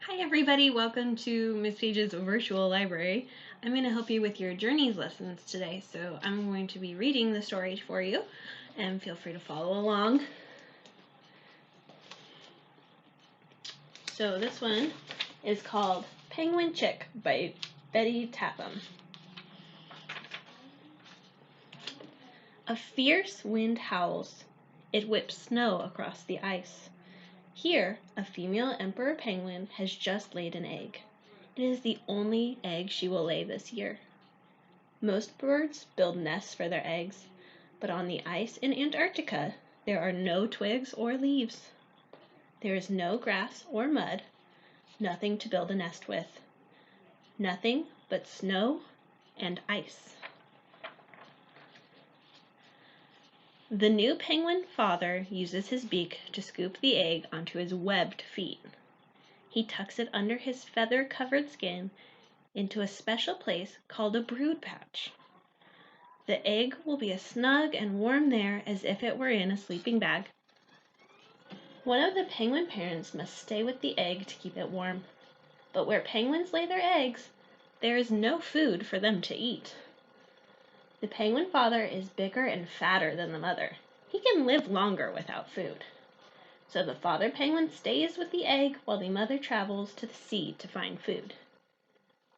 Hi everybody, welcome to Miss Page's virtual library. I'm going to help you with your journeys lessons today, so I'm going to be reading the story for you, and feel free to follow along. So this one is called Penguin Chick by Betty Tapham. A fierce wind howls. It whips snow across the ice. Here, a female emperor penguin has just laid an egg. It is the only egg she will lay this year. Most birds build nests for their eggs, but on the ice in Antarctica, there are no twigs or leaves. There is no grass or mud, nothing to build a nest with. Nothing but snow and ice. The new penguin father uses his beak to scoop the egg onto his webbed feet. He tucks it under his feather-covered skin into a special place called a brood pouch. The egg will be as snug and warm there as if it were in a sleeping bag. One of the penguin parents must stay with the egg to keep it warm. But where penguins lay their eggs, there is no food for them to eat. The penguin father is bigger and fatter than the mother. He can live longer without food. So the father penguin stays with the egg while the mother travels to the sea to find food.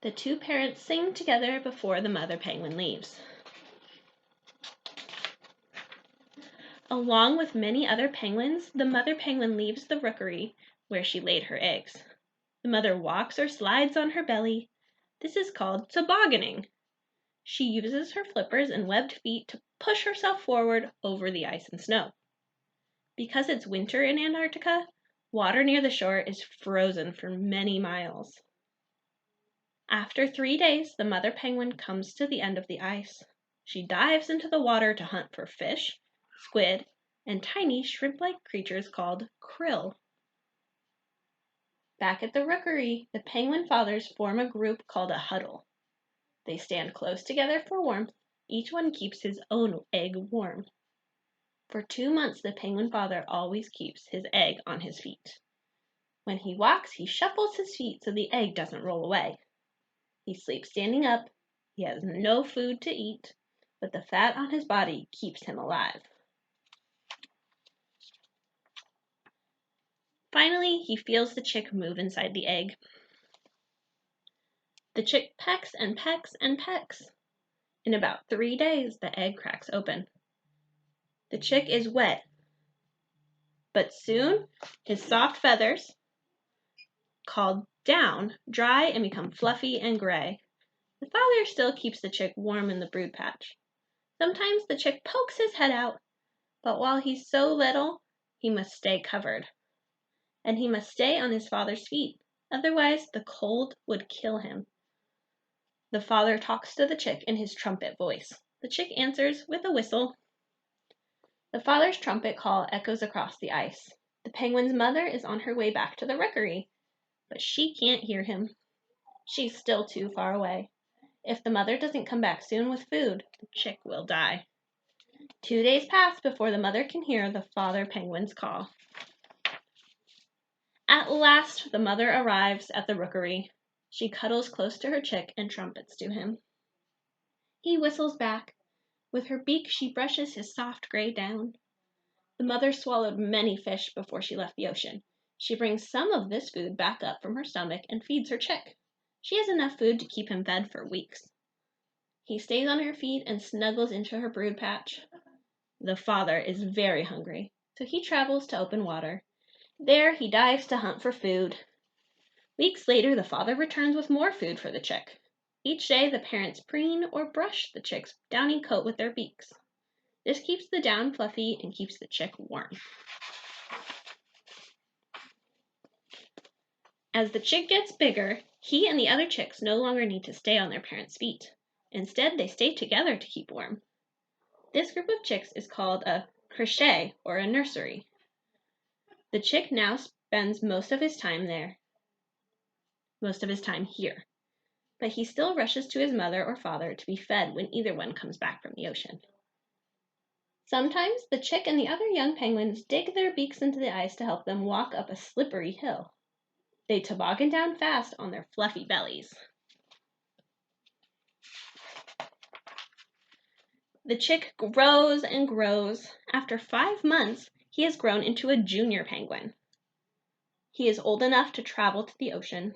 The two parents sing together before the mother penguin leaves. Along with many other penguins, the mother penguin leaves the rookery where she laid her eggs. The mother walks or slides on her belly. This is called tobogganing. She uses her flippers and webbed feet to push herself forward over the ice and snow. Because it's winter in Antarctica, water near the shore is frozen for many miles. After 3 days, the mother penguin comes to the end of the ice. She dives into the water to hunt for fish, squid, and tiny shrimp-like creatures called krill. Back at the rookery, the penguin fathers form a group called a huddle. They stand close together for warmth. Each one keeps his own egg warm. For 2 months, the penguin father always keeps his egg on his feet. When he walks, he shuffles his feet so the egg doesn't roll away. He sleeps standing up. He has no food to eat, but the fat on his body keeps him alive. Finally, he feels the chick move inside the egg. The chick pecks and pecks and pecks. In about 3 days, the egg cracks open. The chick is wet, but soon his soft feathers, called down, dry and become fluffy and gray. The father still keeps the chick warm in the brood patch. Sometimes the chick pokes his head out, but while he's so little, he must stay covered. And he must stay on his father's feet, otherwise the cold would kill him. The father talks to the chick in his trumpet voice. The chick answers with a whistle. The father's trumpet call echoes across the ice. The penguin's mother is on her way back to the rookery, but she can't hear him. She's still too far away. If the mother doesn't come back soon with food, the chick will die. 2 days pass before the mother can hear the father penguin's call. At last, the mother arrives at the rookery. She cuddles close to her chick and trumpets to him. He whistles back. With her beak, she brushes his soft gray down. The mother swallowed many fish before she left the ocean. She brings some of this food back up from her stomach and feeds her chick. She has enough food to keep him fed for weeks. He stays on her feet and snuggles into her brood patch. The father is very hungry, so he travels to open water. There he dives to hunt for food. Weeks later, the father returns with more food for the chick. Each day, the parents preen or brush the chick's downy coat with their beaks. This keeps the down fluffy and keeps the chick warm. As the chick gets bigger, he and the other chicks no longer need to stay on their parents' feet. Instead, they stay together to keep warm. This group of chicks is called a crèche or a nursery. The chick now spends most of his time here, but he still rushes to his mother or father to be fed when either one comes back from the ocean. Sometimes the chick and the other young penguins dig their beaks into the ice to help them walk up a slippery hill. They toboggan down fast on their fluffy bellies. The chick grows and grows. After 5 months, he has grown into a junior penguin. He is old enough to travel to the ocean.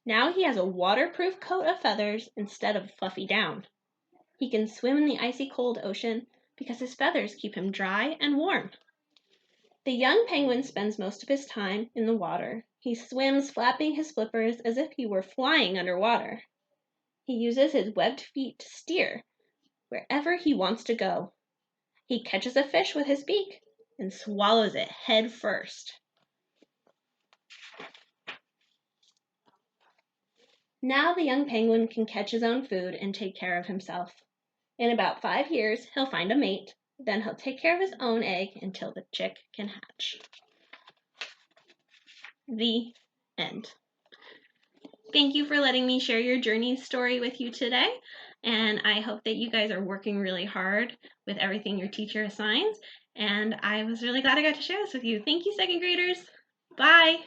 Now he has a waterproof coat of feathers instead of fluffy down. He can swim in the icy cold ocean because his feathers keep him dry and warm. The young penguin spends most of his time in the water. He swims flapping his flippers as if he were flying underwater. He uses his webbed feet to steer wherever he wants to go. He catches a fish with his beak and swallows it head first. Now the young penguin can catch his own food and take care of himself. In about 5 years, he'll find a mate. Then he'll take care of his own egg until the chick can hatch. The end. Thank you for letting me share your journey story with you today. And I hope that you guys are working really hard with everything your teacher assigns. And I was really glad I got to share this with you. Thank you, second graders. Bye.